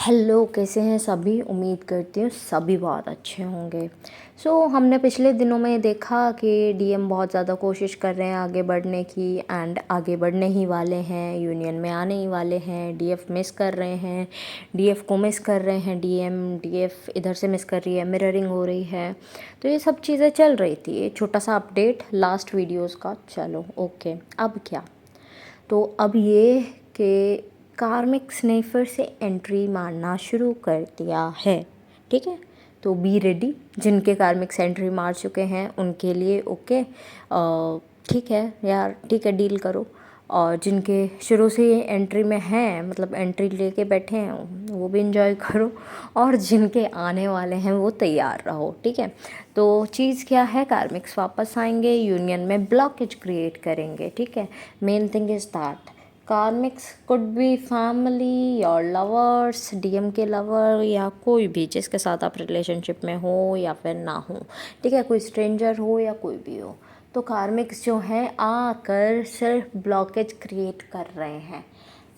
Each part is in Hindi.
हेलो, कैसे हैं सभी। उम्मीद करती हूँ सभी बहुत अच्छे होंगे। हमने पिछले दिनों में देखा कि डीएम बहुत ज़्यादा कोशिश कर रहे हैं आगे बढ़ने की, एंड आगे बढ़ने ही वाले हैं, यूनियन में आने ही वाले हैं। डीएफ मिस कर रहे हैं, डीएफ को मिस कर रहे हैं, डीएफ इधर से मिस कर रही है, मिररिंग हो रही है। तो ये सब चीज़ें चल रही थी। ये छोटा सा अपडेट लास्ट वीडियोज़ का। चलो ओके, अब क्या। तो अब ये कि कार्मिक्स ने फिर से एंट्री मारना शुरू कर दिया है। ठीक है, तो बी रेडी। जिनके कार्मिक्स एंट्री मार चुके हैं उनके लिए ओके, ठीक है यार, ठीक है, डील करो। और जिनके शुरू से ये एंट्री में हैं, मतलब एंट्री लेके बैठे हैं, वो भी इंजॉय करो। और जिनके आने वाले हैं वो तैयार रहो। ठीक है, तो चीज़ क्या है, कार्मिक्स वापस आएंगे, यूनियन में ब्लॉकेज क्रिएट करेंगे। ठीक है, main thing is that karmics could be family, your lovers, DM के लवर, या कोई भी जिसके साथ आप रिलेशनशिप में हो या फिर ना हो। ठीक है, कोई स्ट्रेंजर हो या कोई भी हो, तो कार्मिक्स जो हैं आकर सिर्फ ब्लॉकेज क्रिएट कर रहे हैं।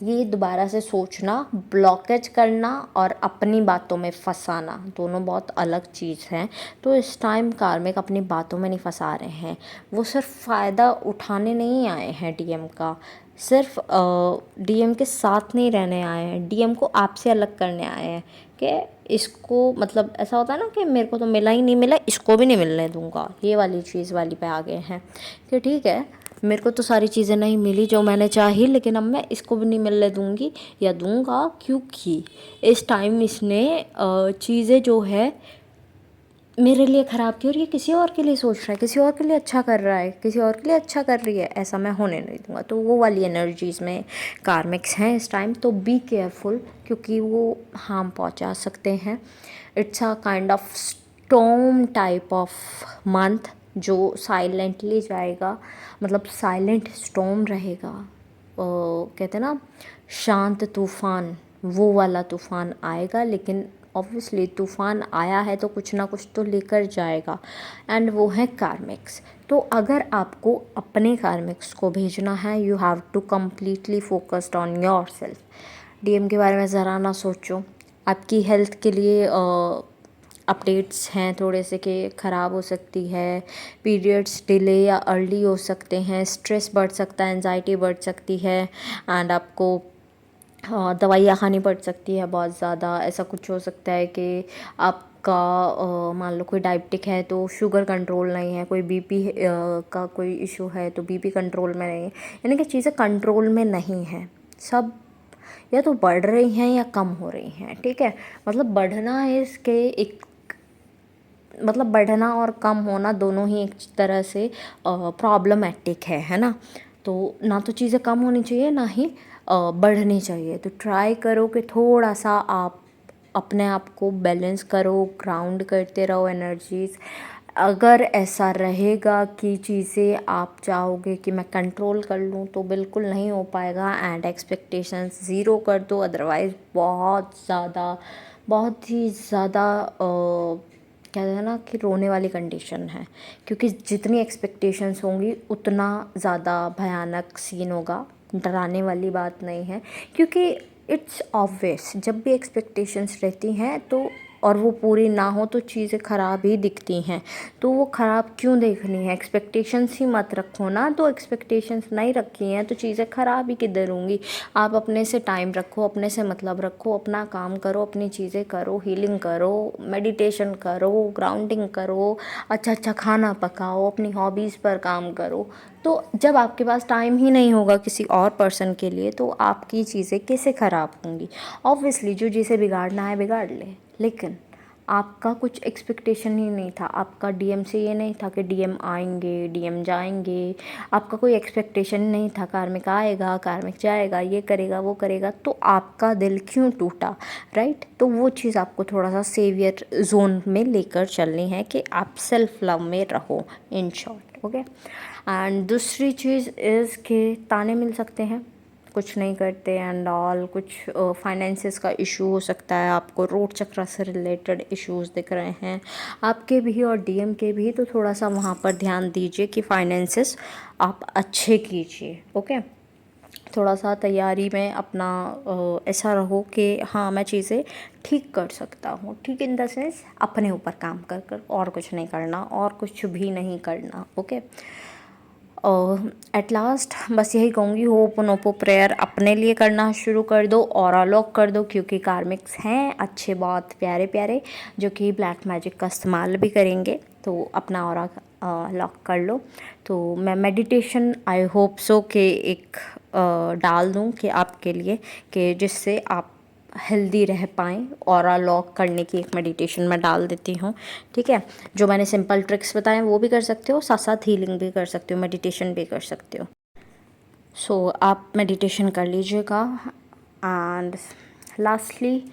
ये दोबारा से सोचना, ब्लॉकेज करना और अपनी बातों में फंसाना दोनों बहुत अलग चीज़ हैं। तो इस टाइम कार्मिक अपनी बातों में नहीं फंसा रहे हैं, वो सिर्फ फ़ायदा उठाने नहीं आए हैं डीएम का, सिर्फ डीएम के साथ नहीं रहने आए हैं, डीएम को आपसे अलग करने आए हैं। कि इसको, मतलब ऐसा होता है ना कि मेरे को तो मिला ही नहीं मिला, इसको भी नहीं मिलने दूंगा, ये वाली चीज़ वाली पे आ गए हैं। कि ठीक है, मेरे को तो सारी चीज़ें नहीं मिली जो मैंने चाही, लेकिन अब मैं इसको भी नहीं मिलने दूंगी या दूंगा, क्योंकि इस टाइम इसने चीज़ें जो है मेरे लिए ख़राब की, और ये किसी और के लिए सोच रहा है, किसी और के लिए अच्छा कर रहा है, किसी और के लिए अच्छा कर रही है, ऐसा मैं होने नहीं दूंगा। तो वो वाली एनर्जीज़ में कार्मिक्स हैं इस टाइम। तो बी केयरफुल, क्योंकि वो हार्म पहुंचा सकते हैं। It's a kind of storm type of month जो साइलेंटली जाएगा, मतलब साइलेंट स्टॉर्म रहेगा। कहते हैं ना, शांत तूफ़ान, वो वाला तूफ़ान आएगा। लेकिन ऑब्वियसली तूफ़ान आया है तो कुछ ना कुछ तो लेकर जाएगा, एंड वो है कार्मिक्स। तो अगर आपको अपने कार्मिक्स को भेजना है, you have to completely focused on your self. DM के बारे में ज़रा ना सोचो। आपकी हेल्थ के लिए अपडेट्स हैं थोड़े से कि ख़राब हो सकती है, पीरियड्स डिले या अर्ली हो सकते हैं, स्ट्रेस बढ़ सकता है, एंजाइटी बढ़ सकती है, एंड आपको दवाइयाँ खानी पड़ सकती है बहुत ज़्यादा। ऐसा कुछ हो सकता है कि आपका मान लो कोई डायबिटिक है तो शुगर कंट्रोल नहीं है, कोई बीपी का कोई इशू है तो बीपी कंट्रोल में नहीं है, यानी कि चीज़ें कंट्रोल में नहीं हैं। सब या तो बढ़ रही हैं या कम हो रही हैं। ठीक है, मतलब बढ़ना है इसके एक, मतलब बढ़ना और कम होना दोनों ही एक तरह से प्रॉब्लमेटिक है ना। तो ना तो चीज़ें कम होनी चाहिए, ना ही बढ़नी चाहिए। तो ट्राई करो कि थोड़ा सा आप अपने आप को बैलेंस करो, ग्राउंड करते रहो एनर्जीज़। अगर ऐसा रहेगा कि चीज़ें आप चाहोगे कि मैं कंट्रोल कर लूँ, तो बिल्कुल नहीं हो पाएगा, एंड एक्सपेक्टेशंस ज़ीरो कर दो। अदरवाइज़ बहुत ही ज़्यादा कहते हैं ना कि रोने वाली कंडीशन है, क्योंकि जितनी एक्सपेक्टेशंस होंगी उतना ज़्यादा भयानक सीन होगा। डराने वाली बात नहीं है, क्योंकि इट्स ऑब्वियस जब भी एक्सपेक्टेशंस रहती हैं तो, और वो पूरी ना हो तो चीज़ें ख़राब ही दिखती हैं। तो वो ख़राब क्यों देखनी है, एक्सपेक्टेशंस ही मत रखो ना। तो एक्सपेक्टेशंस नहीं रखी हैं तो चीज़ें ख़राब ही किधर होंगी। आप अपने से टाइम रखो, अपने से मतलब रखो, अपना काम करो, अपनी चीज़ें करो, हीलिंग करो, मेडिटेशन करो, ग्राउंडिंग करो, अच्छा अच्छा खाना पकाओ, अपनी हॉबीज़ पर काम करो। तो जब आपके पास टाइम ही नहीं होगा किसी और पर्सन के लिए, तो आपकी चीज़ें कैसे ख़राब होंगी। ऑब्वियसली जो जिसे बिगाड़ना है बिगाड़ ले, लेकिन आपका कुछ एक्सपेक्टेशन ही नहीं था। आपका डीएम से ये नहीं था कि डीएम आएंगे, डीएम जाएंगे। आपका कोई एक्सपेक्टेशन नहीं था कार्मिक आएगा, कार्मिक जाएगा, ये करेगा, वो करेगा। तो आपका दिल क्यों टूटा, राइट। तो वो चीज़ आपको थोड़ा सा सेवियर जोन में लेकर चलनी है कि आप सेल्फ लव में रहो, इन शॉर्ट। ओके, एंड दूसरी चीज़ इज़ कि ताने मिल सकते हैं, कुछ नहीं करते एंड ऑल। कुछ फाइनेंसिस का इशू हो सकता है, आपको रोड चक्र से रिलेटेड इश्यूज दिख रहे हैं आपके भी और डीएम के भी। तो थोड़ा सा वहाँ पर ध्यान दीजिए कि फाइनेंसिस आप अच्छे कीजिए। ओके, थोड़ा सा तैयारी में अपना ऐसा रहो कि हाँ मैं चीज़ें ठीक कर सकता हूँ। ठीक इन द सेंस अपने ऊपर काम कर कर, और कुछ नहीं करना, और कुछ भी नहीं करना। ओके, एट लास्ट बस यही कहूँगी, होपोनोपो प्रेयर अपने लिए करना शुरू कर दो, ऑरा लॉक कर दो, क्योंकि कार्मिक्स हैं अच्छे बहुत प्यारे प्यारे जो कि ब्लैक मैजिक का इस्तेमाल भी करेंगे। तो अपना ऑरा लॉक कर लो। तो मैं मेडिटेशन आई होप सो कि एक डाल दूँ कि आपके लिए, कि जिससे आप हेल्दी रह पाएँ। ऑरा लॉक करने की एक मेडिटेशन मैं डाल देती हूँ, ठीक है। जो मैंने सिंपल ट्रिक्स बताए वो भी कर सकते हो, साथ साथ हीलिंग भी कर सकते हो, मेडिटेशन भी कर सकते हो। सो आप मेडिटेशन कर लीजिएगा। एंड लास्टली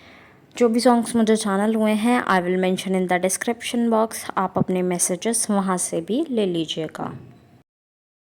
जो भी सॉन्ग्स मुझे चैनल हुए हैं I will mention in the description box, आप अपने मैसेजेस वहाँ से भी ले लीजिएगा।